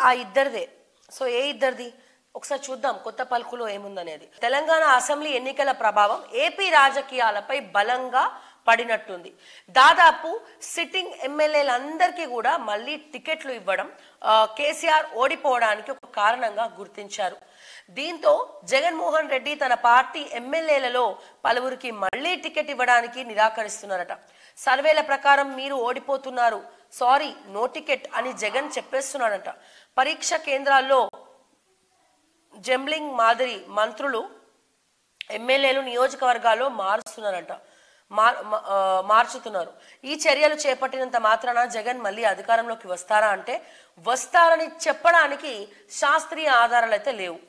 ఆ ఇద్దరిదే. సో ఏ ఇద్దరిది ఒకసారి చూద్దాం కొత్త పలుకులో ఏముందనేది. తెలంగాణ అసెంబ్లీ ఎన్నికల ప్రభావం ఏపీ రాజకీయాలపై బలంగా పడినట్టుంది. దాదాపు సిట్టింగ్ ఎమ్మెల్యేలందరికీ కూడా మళ్ళీ టికెట్లు ఇవ్వడం కేసీఆర్ ఓడిపోవడానికి ఒక కారణంగా గుర్తించారు. దీంతో జగన్మోహన్ రెడ్డి తన పార్టీ ఎమ్మెల్యేలలో పలువురికి మళ్లీ టికెట్ ఇవ్వడానికి నిరాకరిస్తున్నారట. సర్వేల ప్రకారం మీరు ఓడిపోతున్నారు, సారీ నో టికెట్ అని జగన్ చెప్పేస్తున్నాడట. పరీక్ష కేంద్రాల్లో జంబ్లింగ్ మాదిరి మంత్రులు ఎమ్మెల్యేలు నియోజకవర్గాల్లో మార్చుతున్నారు. ఈ చర్యలు చేపట్టినంత మాత్రాన జగన్ మళ్ళీ అధికారంలోకి వస్తారా అంటే వస్తారని చెప్పడానికి శాస్త్రీయ ఆధారాలు అయితే లేవు.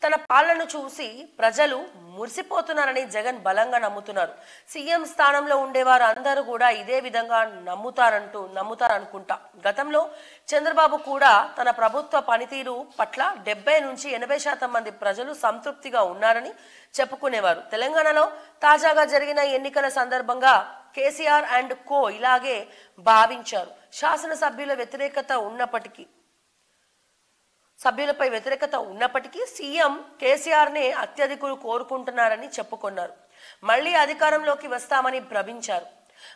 తన పాలనను చూసి ప్రజలు మురిసిపోతున్నారని జగన్ బలంగా నమ్ముతున్నారు. సీఎం స్థానంలో ఉండేవారు అందరూ కూడా ఇదే విధంగా నమ్ముతారనుకుంటా. గతంలో చంద్రబాబు కూడా తన ప్రభుత్వ పనితీరు పట్ల 70 నుంచి 80% మంది ప్రజలు సంతృప్తిగా ఉన్నారని చెప్పుకునేవారు. తెలంగాణలో తాజాగా జరిగిన ఎన్నికల సందర్భంగా కేసీఆర్ అండ్ కో ఇలాగే భావించారు. సభ్యులపై వ్యతిరేకత ఉన్నప్పటికీ సీఎం కేసీఆర్ నే అత్యధికులు కోరుకుంటున్నారని చెప్పుకున్నారు. మళ్లీ అధికారంలోకి వస్తామని భ్రమించారు.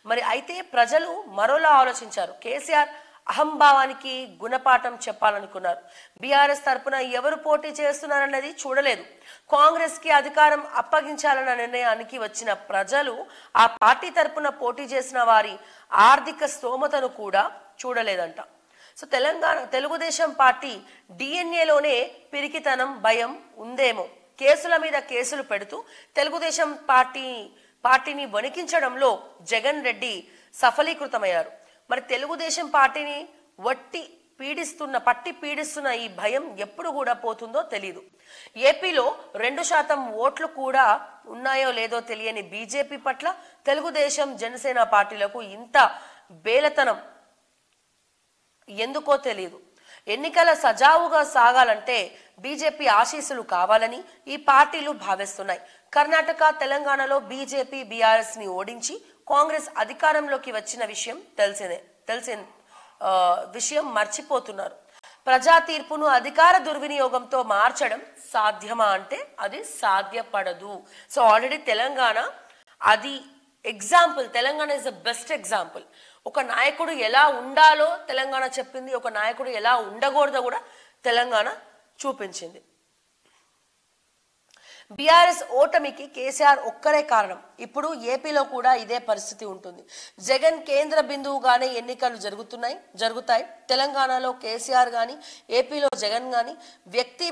మరి అయితే ప్రజలు మరోలా ఆలోచించారు. కేసీఆర్ అహంభావానికి గుణపాఠం చెప్పాలనుకున్నారు. బీఆర్ఎస్ తరపున ఎవరు పోటీ చేస్తున్నారన్నది చూడలేదు. కాంగ్రెస్ కి అధికారం అప్పగించాలన్న నిర్ణయానికి వచ్చిన ప్రజలు ఆ పార్టీ తరపున పోటీ చేసిన వారి ఆర్థిక స్తోమతను కూడా చూడలేదంట. సో తెలుగుదేశం పార్టీ డిఎన్ఏలోనే పిరికితనం, భయం ఉందేమో. కేసుల మీద కేసులు పెడుతూ తెలుగుదేశం పార్టీని వణికించడంలో జగన్ రెడ్డి సఫలీకృతమయ్యారు. మరి తెలుగుదేశం పార్టీని పట్టి పీడిస్తున్న ఈ భయం ఎప్పుడు కూడా పోతుందో తెలియదు. ఏపీలో 2% ఓట్లు కూడా ఉన్నాయో లేదో తెలియని బీజేపీ పట్ల తెలుగుదేశం, జనసేన పార్టీలకు ఇంత బేలతనం ఎందుకో తెలియదు. ఎన్నికల సజావుగా సాగాలంటే బీజేపీ ఆశీస్సులు కావాలని ఈ పార్టీలు భావిస్తున్నాయి. కర్ణాటక, తెలంగాణలో బీజేపీ బీఆర్ఎస్ ని ఓడించి కాంగ్రెస్ అధికారంలోకి వచ్చిన తెలిసిన విషయం మర్చిపోతున్నారు. ప్రజా తీర్పును అధికార దుర్వినియోగంతో మార్చడం సాధ్యమా అంటే అది సాధ్యపడదు. సో ఆల్రెడీ తెలంగాణ అది example. Telangana is the best example. ఒక నాయకుడు ఎలా ఉండాలో తెలంగాణ చెప్పింది, ఒక నాయకుడు ఎలా ఉండకూడదో కూడా తెలంగాణ చూపించింది. బీఆర్ఎస్ ఓటమికి కేసీఆర్ ఒక్కరే కారణం. ఇప్పుడు ఏపీలో కూడా ఇదే పరిస్థితి ఉంటుంది. జగన్ కేంద్ర బిందువుగానే ఎన్నికలు జరుగుతాయి. తెలంగాణలో కేసీఆర్ గాని, ఏపీలో జగన్ గాని వ్యక్తి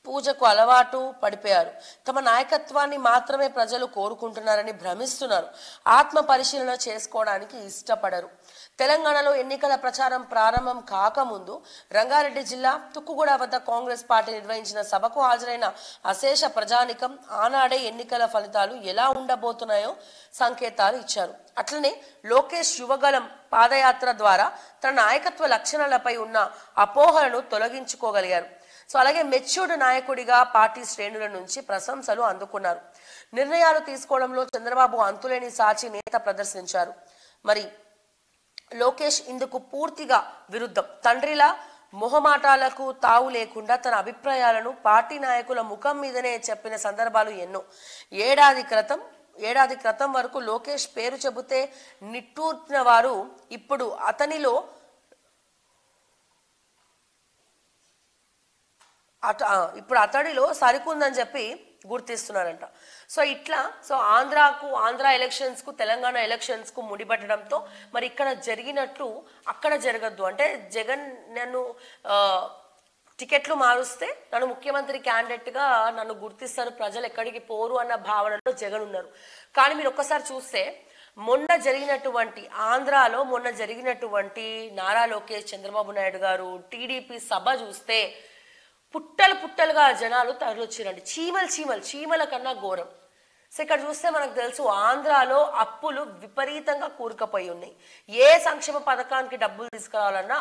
పూజకు అలవాటు పడిపోయారు. తమ నాయకత్వాన్ని మాత్రమే ప్రజలు కోరుకుంటున్నారని భ్రమిస్తున్నారు. ఆత్మ పరిశీలన చేసుకోవడానికి ఇష్టపడరు. తెలంగాణలో ఎన్నికల ప్రచారం ప్రారంభం కాకముందు రంగారెడ్డి జిల్లా తుక్కుగూడ వద్ద కాంగ్రెస్ పార్టీ నిర్వహించిన సభకు హాజరైన అశేష ప్రజానికం ఆనాడే ఎన్నికల ఫలితాలు ఎలా ఉండబోతున్నాయో సంకేతాలు ఇచ్చారు. అట్లనే లోకేష్ యువగలం పాదయాత్ర ద్వారా తన నాయకత్వ లక్షణాలపై ఉన్న అపోహలను తొలగించుకోగలిగారు. సో అలాగే మెచ్యూర్డ్ నాయకుడిగా పార్టీ శ్రేణుల నుంచి ప్రశంసలు అందుకున్నారు. నిర్ణయాలు తీసుకోవడంలో చంద్రబాబు అంతులేని సాచి నేత ప్రదర్శించారు. మరి లోకేష్ ఇందుకు పూర్తిగా విరుద్ధం. తండ్రిలా మొహమాటాలకు తావు లేకుండా తన అభిప్రాయాలను పార్టీ నాయకుల ముఖం మీదనే చెప్పిన సందర్భాలు ఎన్నో. ఏడాది క్రితం వరకు లోకేష్ పేరు చెబితే నిట్టూర్చిన వారు ఇప్పుడు అతడిలో సరికుందని చెప్పి గుర్తిస్తున్నారంట. సో ఇట్లా ఆంధ్ర ఎలక్షన్స్ కు తెలంగాణ ఎలక్షన్స్ కు ముడిపట్టడంతో మరి ఇక్కడ జరిగినట్లు అక్కడ జరగద్దు అంటే జగన్ నన్ను టికెట్లు మారుస్తే నన్ను ముఖ్యమంత్రి క్యాండిడేట్ గా నన్ను గుర్తిస్తారు, ప్రజలు ఎక్కడికి పోరు అన్న భావనలో జగన్ ఉన్నారు. కానీ మీరు ఒక్కసారి చూస్తే ఆంధ్రాలో మొన్న జరిగినటువంటి నారా లోకేష్, చంద్రబాబు నాయుడు గారు టీడీపీ సభ చూస్తే పుట్టలుగా జనాలు తరలిచ్చిరండి. చీమల కన్నా ఘోరం. సో ఇక్కడ చూస్తే మనకు తెలుసు ఆంధ్రాలో అప్పులు విపరీతంగా కూరుకుపోయి ఉన్నాయి. ఏ సంక్షేమ పథకానికి డబ్బులు తీసుకురావాలన్నా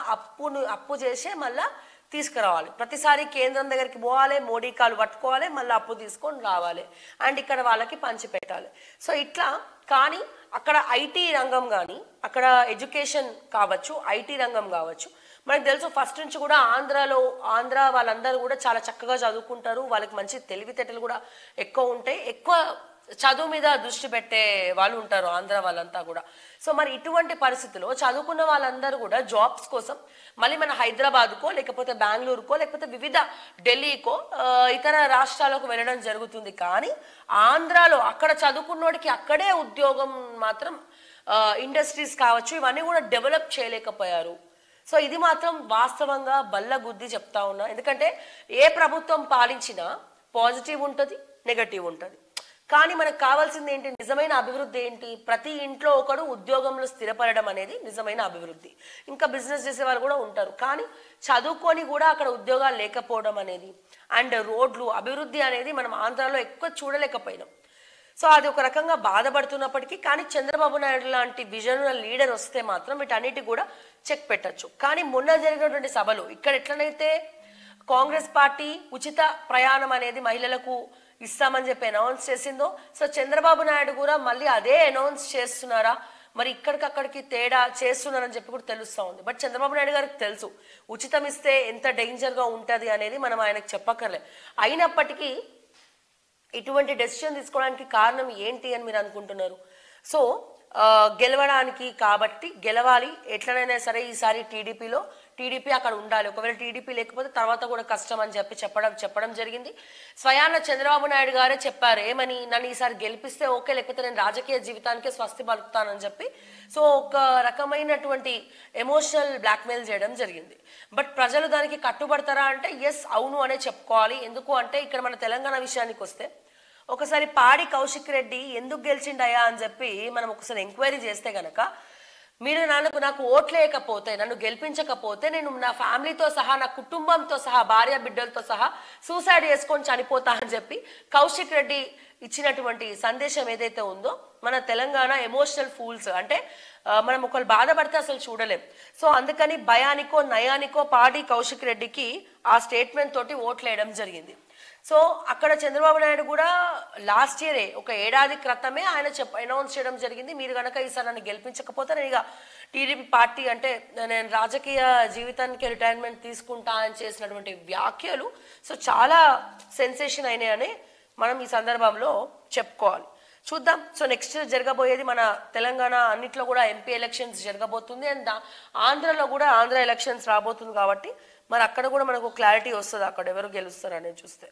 అప్పు చేసే మళ్ళా తీసుకురావాలి. ప్రతిసారి కేంద్రం దగ్గరికి పోవాలి, మోడీ కాలు పట్టుకోవాలి, మళ్ళీ అప్పు తీసుకొని రావాలి అండ్ ఇక్కడ వాళ్ళకి పంచి పెట్టాలి. సో ఇట్లా కానీ అక్కడ ఐటీ రంగం కానీ, అక్కడ ఎడ్యుకేషన్ కావచ్చు, ఐటీ రంగం కావచ్చు, మనకు తెలుసు ఫస్ట్ నుంచి కూడా ఆంధ్ర వాళ్ళందరూ కూడా చాలా చక్కగా చదువుకుంటారు, వాళ్ళకి మంచి తెలివితేటలు కూడా ఎక్కువ ఉంటాయి, ఎక్కువ చదువు మీద దృష్టి పెట్టే వాళ్ళు ఉంటారు ఆంధ్ర వాళ్ళంతా కూడా. సో మరి ఇటువంటి పరిస్థితిలో చదువుకున్న వాళ్ళందరూ కూడా జాబ్స్ కోసం మళ్ళీ మన హైదరాబాద్కో లేకపోతే బెంగళూరుకో లేకపోతే వివిధ ఢిల్లీకో ఇతర రాష్ట్రాలకు వెళ్ళడం జరుగుతుంది. కానీ ఆంధ్రాలో అక్కడ చదువుకున్నోడికి అక్కడే ఉద్యోగం మాత్రం ఇండస్ట్రీస్ కావచ్చు ఇవన్నీ కూడా డెవలప్ చేయలేకపోయారు. సో ఇది మాత్రం వాస్తవంగా బల్లగుద్ది చెప్తా ఉన్నా. ఎందుకంటే ఏ ప్రభుత్వం పాలించినా పాజిటివ్ ఉంటుంది, నెగటివ్ ఉంటుంది. కానీ మనకు కావాల్సింది ఏంటి, నిజమైన అభివృద్ధి ఏంటి, ప్రతి ఇంట్లో ఒకడు ఉద్యోగంలో స్థిరపడడం అనేది నిజమైన అభివృద్ధి. ఇంకా బిజినెస్ చేసే వాళ్ళు కూడా ఉంటారు, కానీ చదువుకొని కూడా అక్కడ ఉద్యోగాలు లేకపోవడం అనేది అండ్ రోడ్లు అభివృద్ధి అనేది మనం ఆంధ్రాలో ఎక్కువ చూడలేకపోయినాం. సో అది ఒక రకంగా బాధపడుతున్నప్పటికీ కానీ చంద్రబాబు నాయుడు లాంటి విజనల్ లీడర్ వస్తే మాత్రం వీటన్నిటి కూడా చెక్ పెట్టచ్చు. కానీ మొన్న జరిగినటువంటి సభలో ఇక్కడ ఎట్లనైతే కాంగ్రెస్ పార్టీ ఉచిత ప్రయాణం అనేది మహిళలకు ఇస్తామని చెప్పి అనౌన్స్ చేసిందో, సో చంద్రబాబు నాయుడు కూడా మళ్ళీ అదే అనౌన్స్ చేస్తున్నారా, మరి ఇక్కడికక్కడికి తేడా చేస్తున్నారని చెప్పి కూడా తెలుస్తూ ఉంది. బట్ చంద్రబాబు నాయుడు గారికి తెలుసు ఉచితం ఇస్తే ఎంత డేంజర్గా ఉంటుంది అనేది, మనం ఆయనకు చెప్పక్కర్లే. అయినప్పటికీ ఇటువంటి డెసిషన్ తీసుకోవడానికి కారణం ఏంటి అని మీరు అనుకుంటున్నారు? సో గెలవడానికి కాబట్టి గెలవాలి ఎట్లనైనా సరే ఈసారి టీడీపీ అక్కడ ఉండాలి, ఒకవేళ టీడీపీ లేకపోతే తర్వాత కూడా కష్టం అని చెప్పడం జరిగింది. స్వయాన చంద్రబాబు నాయుడు గారే చెప్పారు, ఏమని, నన్ను ఈసారి గెలిపిస్తే ఓకే, లేకపోతే నేను రాజకీయ జీవితానికే స్వస్తి పలుకుతానని చెప్పి. సో ఒక రకమైనటువంటి ఎమోషనల్ బ్లాక్మెయిల్ చేయడం జరిగింది. బట్ ప్రజలు దానికి కట్టుబడతారా అంటే ఎస్, అవును అనే చెప్పుకోవాలి. ఎందుకు అంటే ఇక్కడ మన తెలంగాణ విషయానికి వస్తే ఒకసారి పాడి కౌశిక్ రెడ్డి ఎందుకు గెలిచిండయా అని చెప్పి మనం ఒకసారి ఎంక్వైరీ చేస్తే గనక, మీరు నాకు ఓట్లేయకపోతే, నన్ను గెలిపించకపోతే నేను నా ఫ్యామిలీతో సహా, నా కుటుంబంతో సహా, భార్య బిడ్డలతో సహా సూసైడ్ చేసుకొని చనిపోతా అని చెప్పి కౌశిక్ రెడ్డి ఇచ్చినటువంటి సందేశం ఏదైతే ఉందో, మన తెలంగాణ ఎమోషనల్ ఫూల్స్ అంటే మనం ఒకళ్ళు బాధపడితే అసలు చూడలేం. సో అందుకని భయానికో నయానికో పాడి కౌశిక్ రెడ్డికి ఆ స్టేట్మెంట్ తోటి ఓట్లేయడం జరిగింది. సో అక్కడ చంద్రబాబు నాయుడు కూడా లాస్ట్ ఇయరే ఒక ఏడాది క్రితమే ఆయన అనౌన్స్ చేయడం జరిగింది, మీరు కనుక ఈసారి నన్ను గెలిపించకపోతే నేను ఇక టీడీపీ పార్టీ అంటే నేను రాజకీయ జీవితానికి రిటైర్మెంట్ తీసుకుంటా అని చేసినటువంటి వ్యాఖ్యలు సో చాలా సెన్సేషన్ అయినాయని మనం ఈ సందర్భంలో చెప్పుకోవాలి. చూద్దాం. సో నెక్స్ట్ జరగబోయేది మన తెలంగాణ అన్నిట్లో కూడా ఎంపీ ఎలక్షన్స్ జరగబోతుంది అండ్ ఆంధ్రలో కూడా ఆంధ్ర ఎలక్షన్స్ రాబోతుంది కాబట్టి మరి అక్కడ కూడా మనకు క్లారిటీ వస్తుంది అక్కడ ఎవరు గెలుస్తారు అనేది చూస్తే.